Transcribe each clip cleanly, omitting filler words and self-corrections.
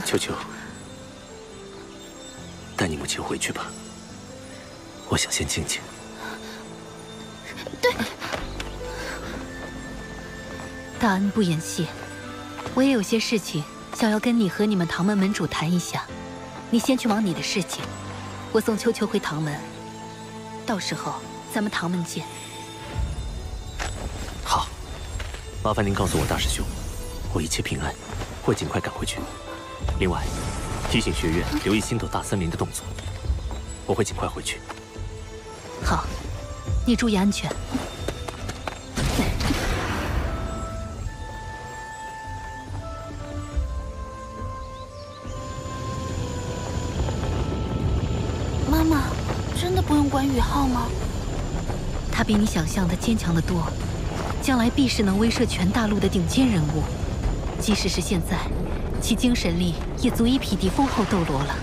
秋秋，带你母亲回去吧，我想先静静。对，大恩不言谢，我也有些事情想要跟你和你们唐门门主谈一下。你先去忙你的事情，我送秋秋回唐门，到时候咱们唐门见。好，麻烦您告诉我大师兄，我一切平安，会尽快赶回去。另外，提醒学院留意星斗大森林的动作，我会尽快回去。好，你注意安全。妈妈，真的不用管宇浩吗？他比你想象的坚强得多，将来必是能威慑全大陆的顶尖人物。即使是现在，其精神力也足以匹敌封后斗罗了。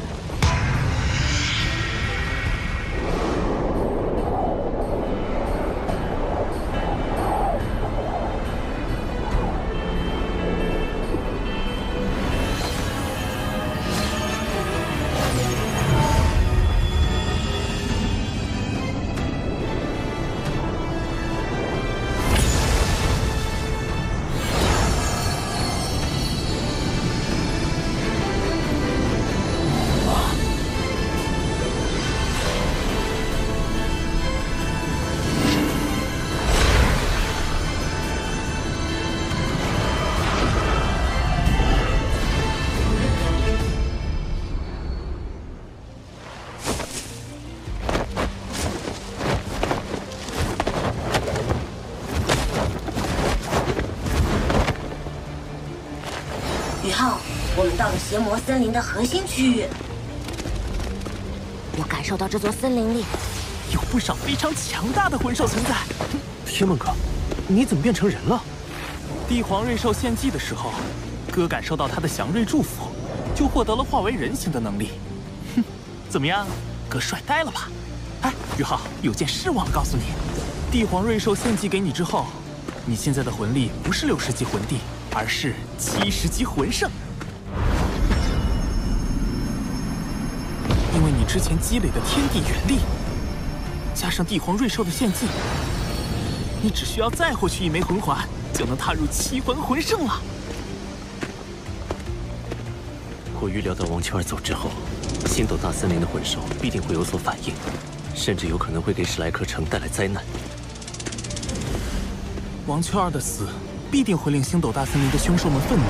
宇浩，我们到了邪魔森林的核心区域。我感受到这座森林里有不少非常强大的魂兽存在。天梦哥，你怎么变成人了？帝皇瑞兽献祭的时候，哥感受到他的祥瑞祝福，就获得了化为人形的能力。哼，怎么样，哥帅呆了吧？哎，宇浩，有件事忘了告诉你，帝皇瑞兽献祭给你之后，你现在的魂力不是60级魂帝，而是70级魂圣。因为你之前积累的天地元力，加上帝皇瑞兽的献祭，你只需要再获取1枚魂环，就能踏入7环魂圣了。我预料到王秋儿走之后，星斗大森林的魂兽必定会有所反应，甚至有可能会给史莱克城带来灾难。王秋儿的死必定会令星斗大森林的凶兽们愤怒，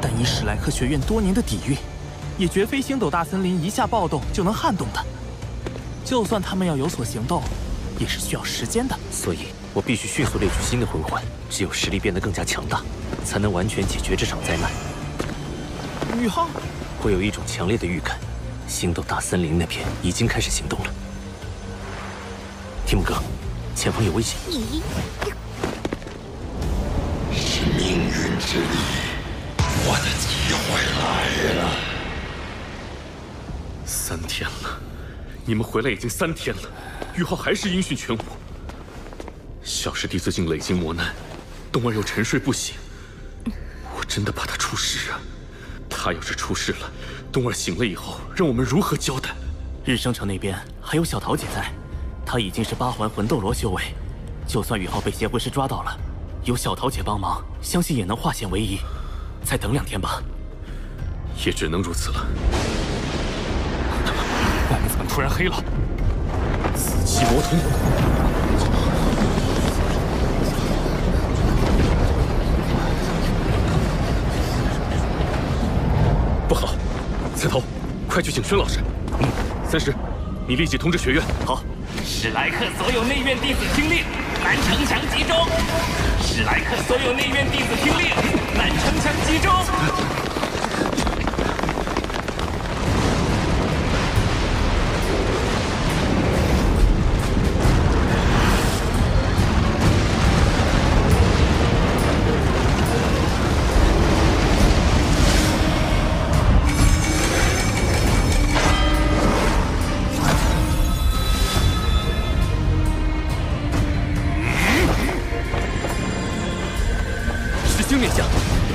但以史莱克学院多年的底蕴，也绝非星斗大森林一下暴动就能撼动的。就算他们要有所行动，也是需要时间的。所以，我必须迅速猎取新的魂环，只有实力变得更加强大，才能完全解决这场灾难。宇浩，我有一种强烈的预感，星斗大森林那边已经开始行动了。提姆哥，前方有危险！是命运之力，我的机会来了。3天了，你们回来已经3天了，玉浩还是音讯全无。小师弟最近累经磨难，冬儿又沉睡不醒，我真的怕他出事啊！他要是出事了，冬儿醒了以后，让我们如何交代？日升城那边还有小桃姐在，她已经是8环魂斗罗修为，就算宇浩被邪魂师抓到了，有小桃姐帮忙，相信也能化险为夷。再等2天吧。也只能如此了。外面怎么突然黑了？紫气魔瞳。不好，刺头，快去请宣老师。30，你立即通知学院。好。史莱克所有内院弟子听令，南城墙集中！史莱克所有内院弟子听令，南城墙集中！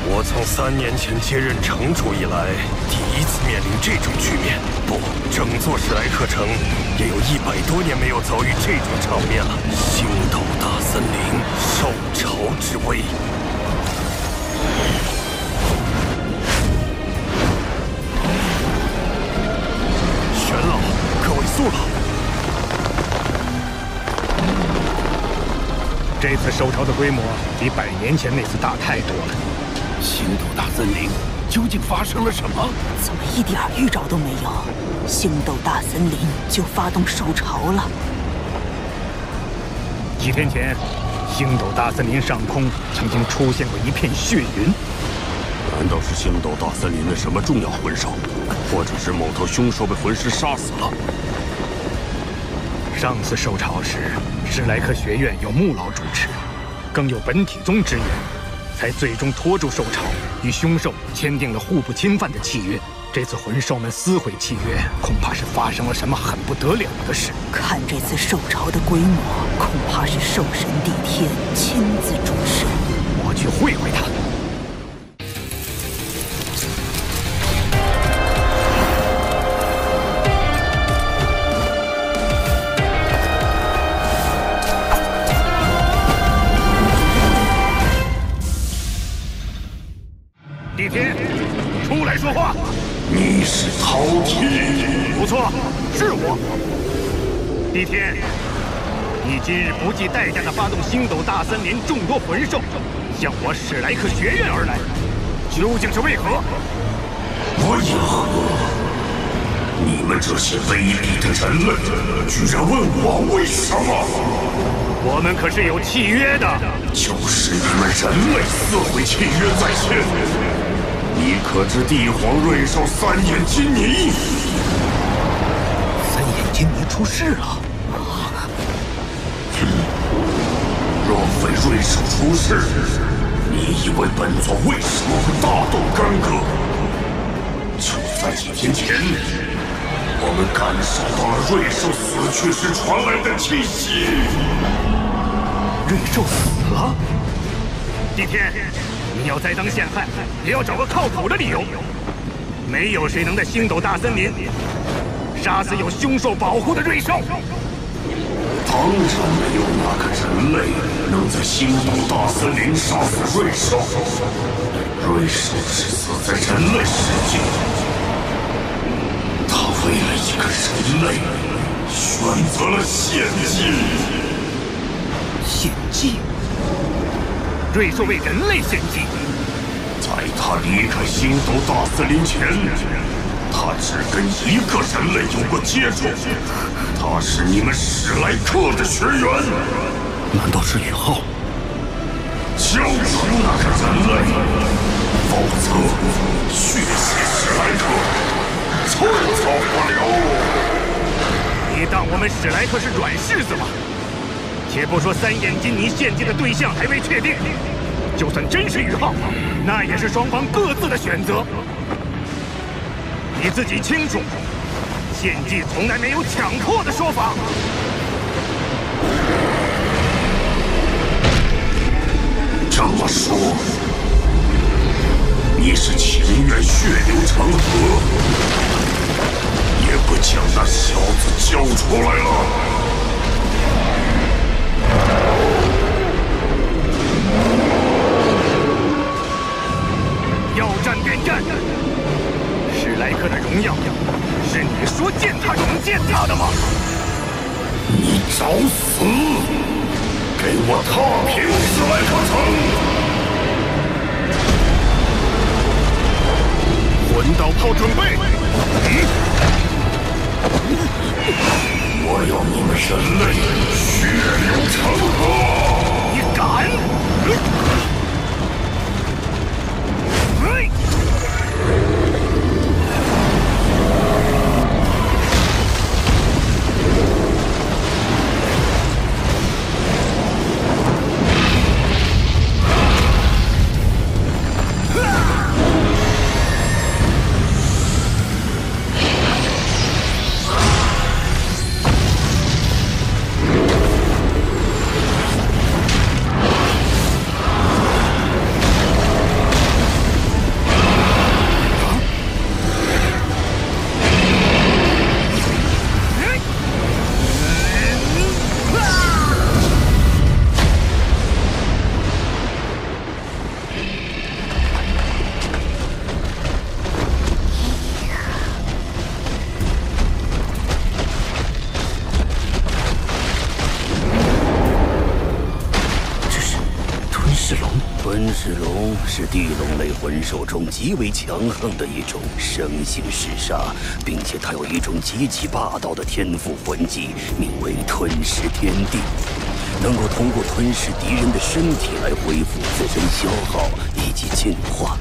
我从3年前接任城主以来，第一次面临这种局面。不，整座史莱克城也有100多年没有遭遇这种场面了。星斗大森林，受潮之威。玄老，可尾速了！这次受潮的规模比100年前那次大太多了。星斗大森林究竟发生了什么？怎么一点预兆都没有？星斗大森林就发动受潮了。几天前，星斗大森林上空曾经出现过一片血云。难道是星斗大森林的什么重要魂兽，或者是某头凶兽被魂师杀死了？上次受潮时，史莱克学院有穆老主持，更有本体宗支援，才最终拖住受潮，与凶兽签订了互不侵犯的契约。这次魂兽们撕毁契约，恐怕是发生了什么很不得了的事。看这次受潮的规模，恐怕是兽神帝天亲自主持。我去会会他。帝天，出来说话！你是饕餮？不错，是我。帝天，你今日不计代价地发动星斗大森林众多魂兽，向我史莱克学院而来，究竟是为何？为何？你们这些卑鄙的人类，居然问我为什么？我们可是有契约的。就是你们人类撕毁契约在先。你可知帝皇瑞兽3眼金尼？3眼金尼出事了。若非瑞兽出事，你以为本座为什么会大动干戈？就在几天前，我们感受到了瑞兽死去时传来的气息。瑞兽死了？帝天，你要栽赃陷害，也要找个靠谱的理由。没有谁能在星斗大森林杀死有凶兽保护的瑞兽。当然没有哪个人类能在星斗大森林杀死瑞兽。瑞兽是死在人类世界，他为了一个人类选择了献祭。献祭？瑞兽为人类献祭？在他离开星斗大森林前，他只跟一个人类有过接触，他是你们史莱克的学员。难道是宇浩？交出那个人类，否则血洗史莱克，寸草不留。你当我们史莱克是软柿子吗？且不说3眼金尼献祭的对象还未确定，就算真是宇浩，那也是双方各自的选择。你自己清楚，献祭从来没有强迫的说法。这么说，你是情愿血流成河，也不将那小子交出来了？要战便战！史莱克的荣耀，是你说践踏就能践踏的吗？你找死！给我踏平史莱克城！魂导炮准备！我要你们人类血流成河！你敢！吞噬龙是地龙类魂兽中极为强横的一种，生性嗜杀，并且它有一种极其霸道的天赋魂技，名为吞噬天地，能够通过吞噬敌人的身体来恢复自身消耗以及进化。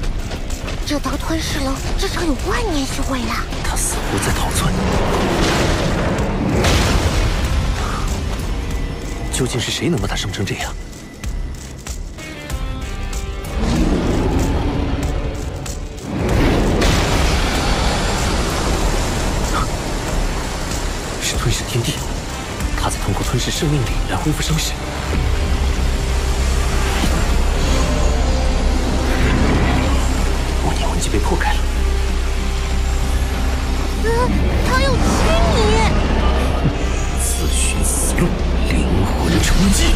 这头吞噬龙至少有万年修为了。他似乎在逃窜。究竟是谁能把他伤成这样？是吞噬天地，他在通过吞噬生命力来恢复伤势。模拟魂技被破开了。他要亲你！自寻死路，灵魂冲击！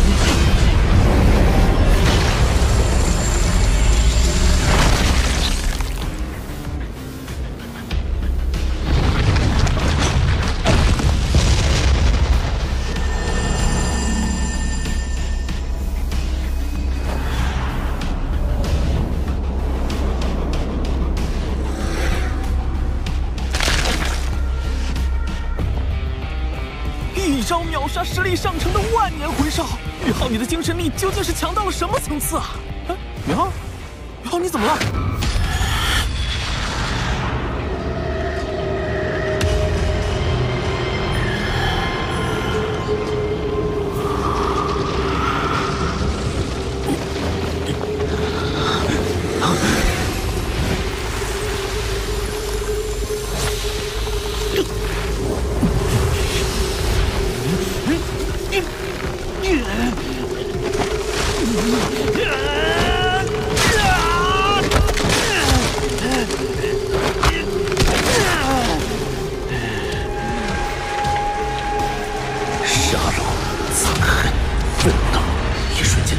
一招秒杀实力上乘的万年魂兽，宇浩，你的精神力究竟是强到了什么层次啊？哎，宇浩，宇浩，你怎么了？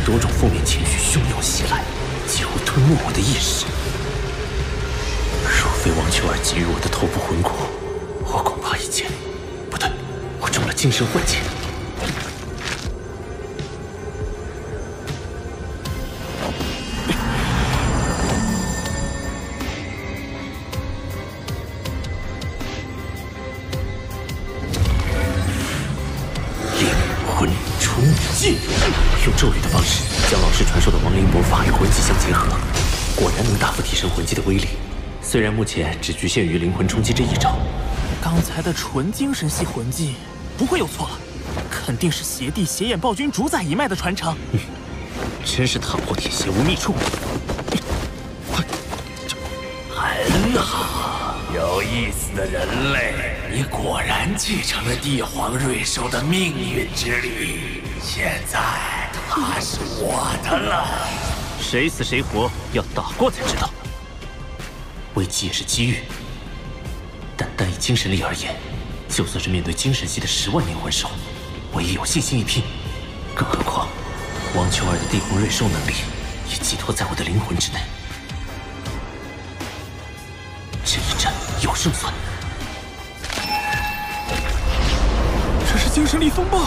多种负面情绪汹涌袭来，几乎吞没我的意识。若非王秋儿给予我的头部魂骨，我恐怕已经……不对，我中了精神幻境。灵魂冲击。用咒语的方式将老师传授的亡灵魔法与魂技相结合，果然能大幅提升魂技的威力。虽然目前只局限于灵魂冲击这一招，刚才的纯精神系魂技不会有错了，肯定是邪帝邪眼暴君主宰一脉的传承。真是踏破铁鞋无觅处。很好，有意思的人类，你果然继承了帝皇瑞兽的命运之力。现在他是我的了。谁死谁活要打过才知道。危机也是机遇，但单以精神力而言，就算是面对精神系的10万年魂兽，我也有信心一拼。更何况，王秋儿的帝皇瑞兽能力也寄托在我的灵魂之内。这一战有胜算。这是精神力风暴。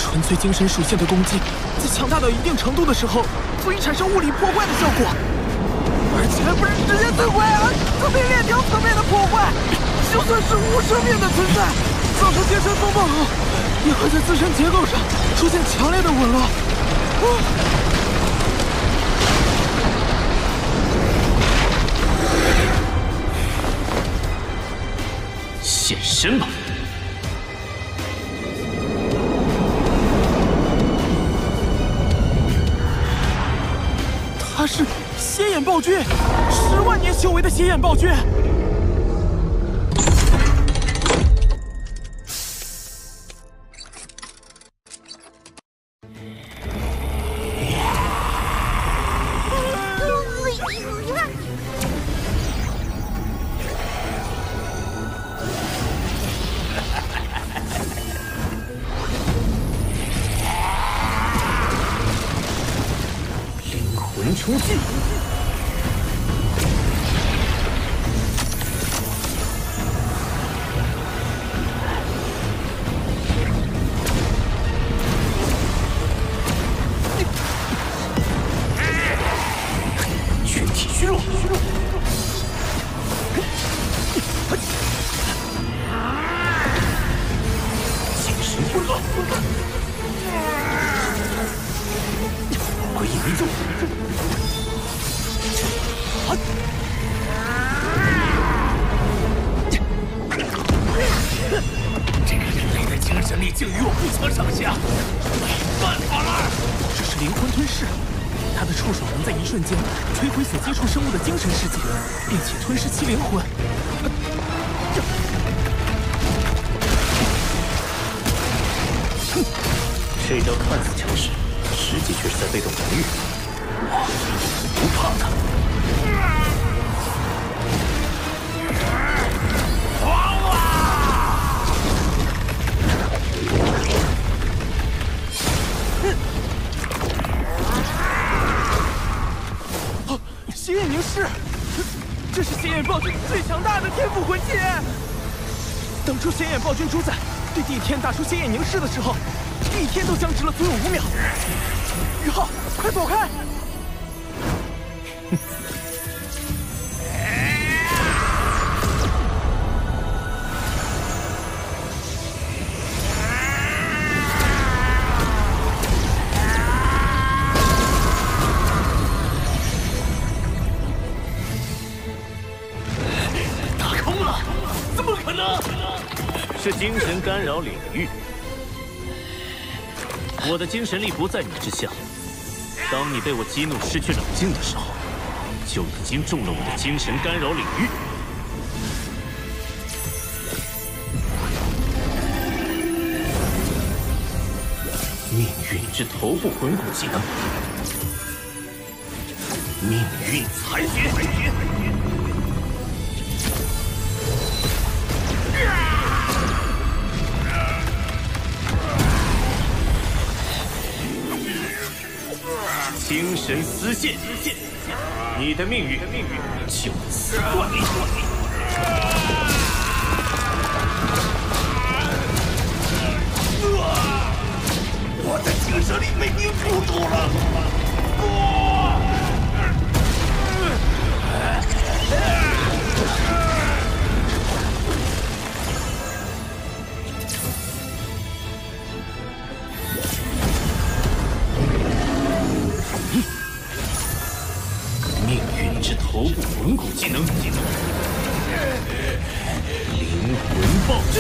纯粹精神属性的攻击，在强大到一定程度的时候，足以产生物理破坏的效果，而且还不是直接摧毁，而特别链条层面的破坏。就算是无生命的存在，造成精神风暴后，也会在自身结构上出现强烈的紊乱。现身吧！他是邪眼暴君，10万年修为的邪眼暴君。魂冲击！诡异迷踪。这个人类的精神力竟与我不相上下，没办法了。这是灵魂吞噬，他的触手能在一瞬间摧毁所接触生物的精神世界，并且吞噬其灵魂。这招看似强势，实际却是在被动防御。我不怕他。血眼凝视，这是血眼暴君最强大的天赋魂技。当初血眼暴君主宰对地天打出血眼凝视的时候，地天都僵直了足有5秒。宇浩，快躲开！是精神干扰领域，我的精神力不在你之下。当你被我激怒失去冷静的时候，就已经中了我的精神干扰领域。命运之头部魂骨技能，命运裁决。精神丝线，你的命运就此断裂。我的精神力被凝固住了。头部魂骨技能，灵魂暴震。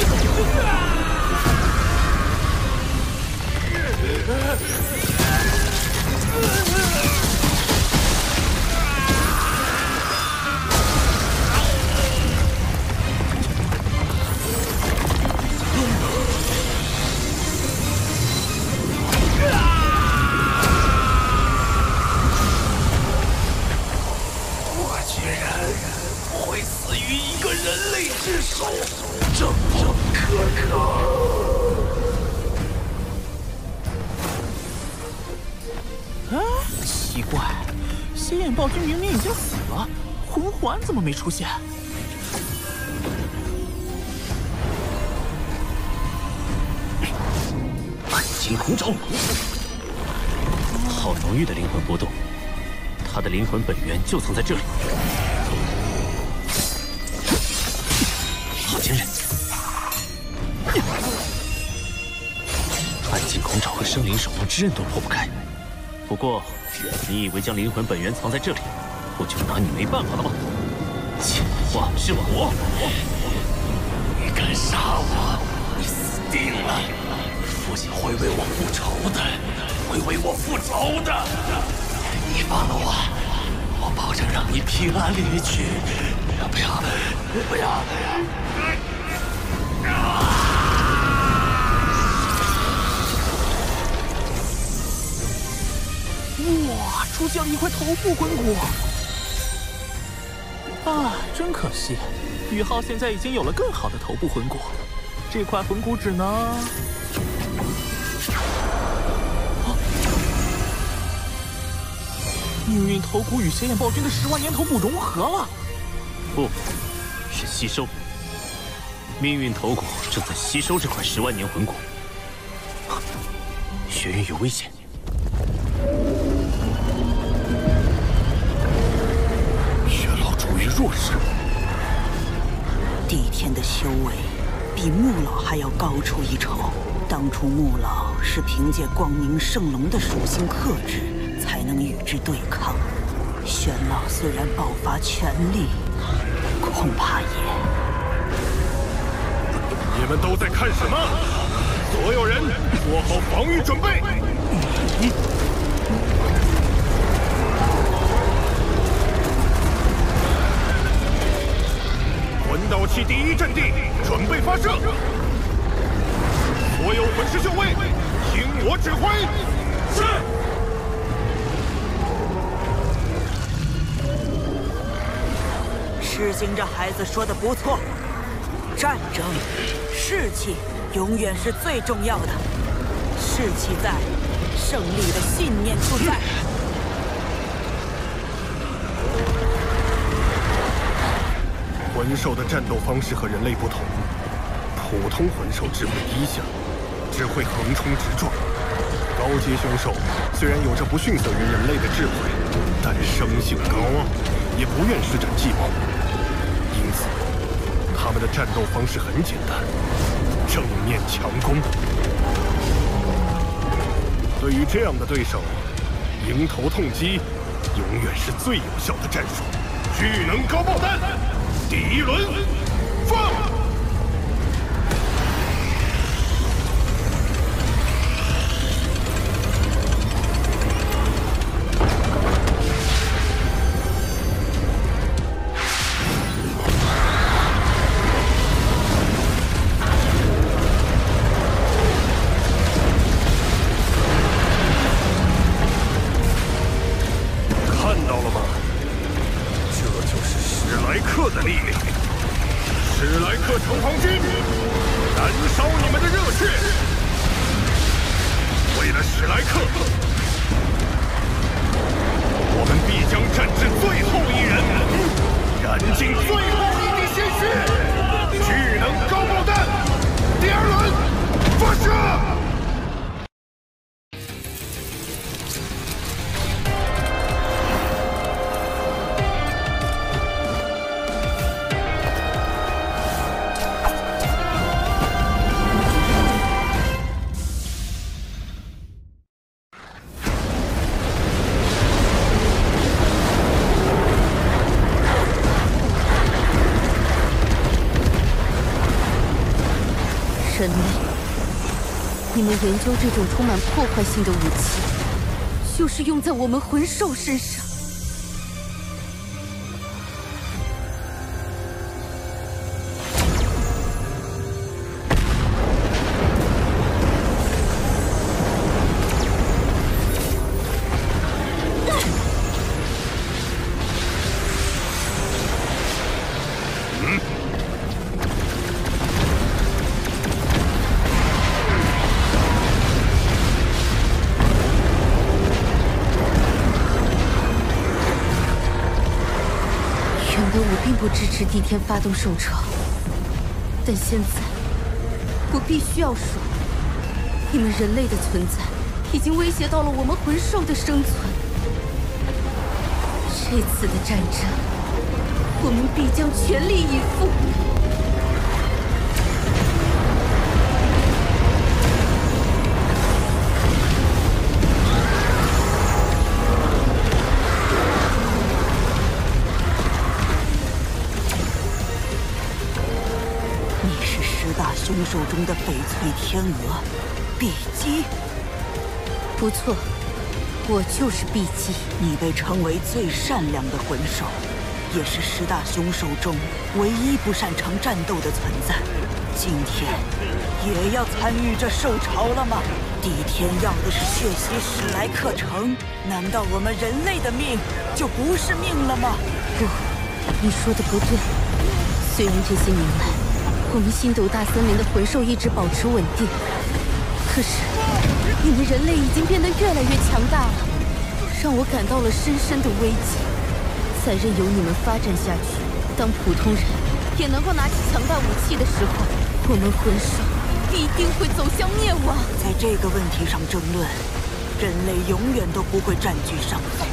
奇怪，血眼暴君明明已经死了，魂环怎么没出现？暗金恐爪，好浓郁的灵魂波动，他的灵魂本源就藏在这里。好惊人！暗金恐爪和生灵守望之刃都破不开。不过，你以为将灵魂本源藏在这里，我就拿你没办法了吗？简化之国，你敢杀我，你死定了！父亲会为我复仇的，会为我复仇的。你放了我，我保证让你平安离去。不要！哇，出现了一块头部魂骨！啊，真可惜，宇浩现在已经有了更好的头部魂骨，这块魂骨只能……命运头骨与血眼暴君的10万年头骨融合了，不是吸收。命运头骨正在吸收这块10万年魂骨，学院有危险。血老处于弱势，地天的修为比穆老还要高出一筹。当初穆老是凭借光明圣龙的属性克制，才能与之对抗。玄老虽然爆发全力，恐怕也……你们都在看什么？所有人做好防御准备！魂导器第一阵地准备发射，所有魂师校尉，听我指挥。是。痴心这孩子说的不错，战争，士气永远是最重要的。士气在，胜利的信念就在。魂兽的战斗方式和人类不同，普通魂兽智慧低下，只会横冲直撞。高阶凶兽虽然有着不逊色于人类的智慧，但生性高傲，也不愿施展计谋。因此，他们的战斗方式很简单，正面强攻。对于这样的对手，迎头痛击永远是最有效的战术。巨能高爆弹，第一轮放！人类，你们研究这种充满破坏性的武器，就是用在我们魂兽身上。不支持帝天发动兽潮，但现在我必须要说，你们人类的存在已经威胁到了我们魂兽的生存。这次的战争，我们必将全力以赴。凶兽中的翡翠天鹅，碧姬。不错，我就是碧姬。你被称为最善良的魂兽，也是10大凶兽中唯一不擅长战斗的存在。今天也要参与这兽潮了吗？帝天要的是血洗史莱克城，难道我们人类的命就不是命了吗？不，你说的不对。虽然这些年来，我们星斗大森林的魂兽一直保持稳定，可是你们人类已经变得越来越强大了，让我感到了深深的危机。再任由你们发展下去，当普通人也能够拿起强大武器的时候，我们魂兽必定会走向灭亡。在这个问题上争论，人类永远都不会占据上风。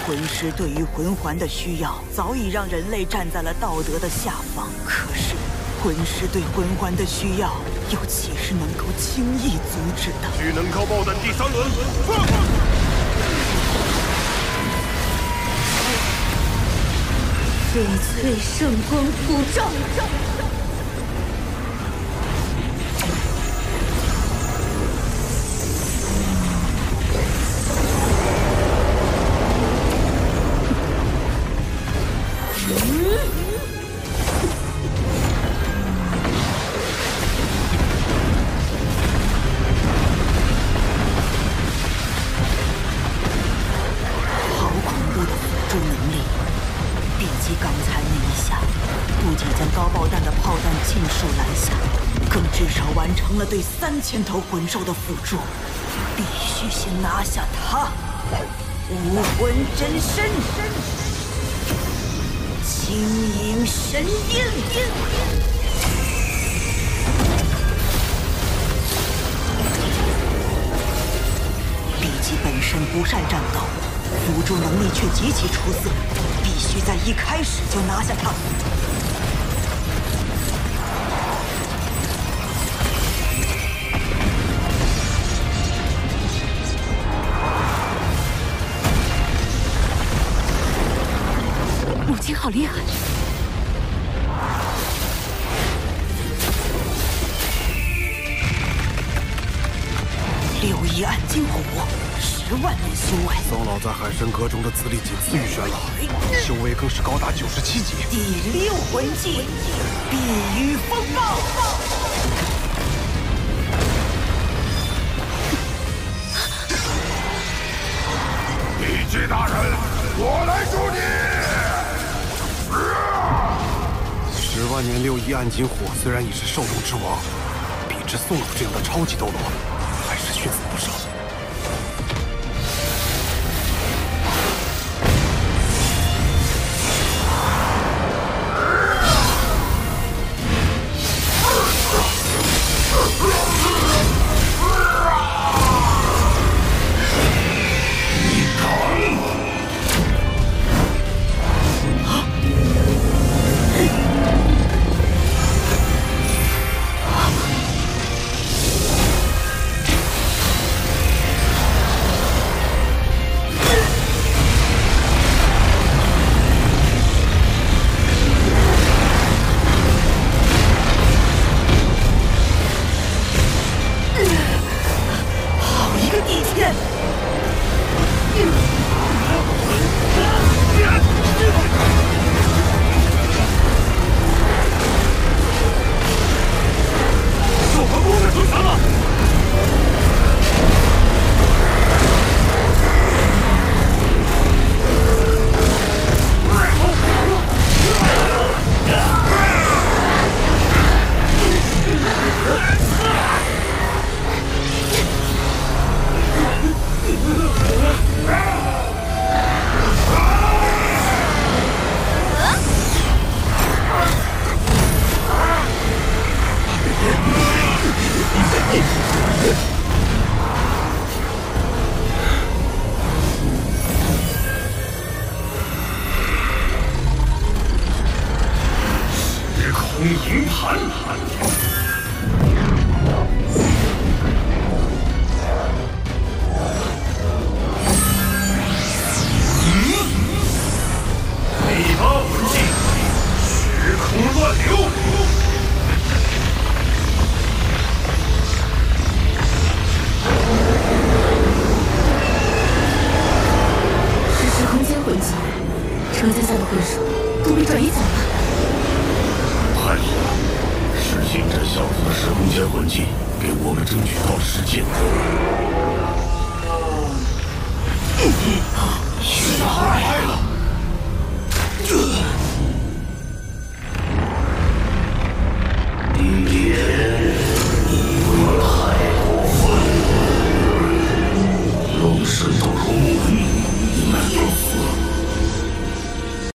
魂师对于魂环的需要，早已让人类站在了道德的下方。可是，魂师对魂环的需要，又岂是能够解轻易阻止的。巨能高爆弹第3轮，放！翡翠圣光普照。对3000头魂兽的辅助，必须先拿下他。武魂真身，轻盈神印。比基本身不善战斗，辅助能力却极其出色，必须在一开始就拿下他。母亲好厉害！6翼暗金虎，10万年修为。宋老在海神阁中的资历仅次于玄老，修为更是高达97级。第6魂技，碧羽风暴。比基大人，我来助你！10万年6翼暗金虎虽然已是兽种之王，比之宋老这样的超级斗罗，还是逊色不少。银盘。第8魂技，时空乱流。是时空间魂技，车架下的魂兽都被转移走了。 太好了！实行这小子的时空间魂技，给我们争取到时间。讯号来了！第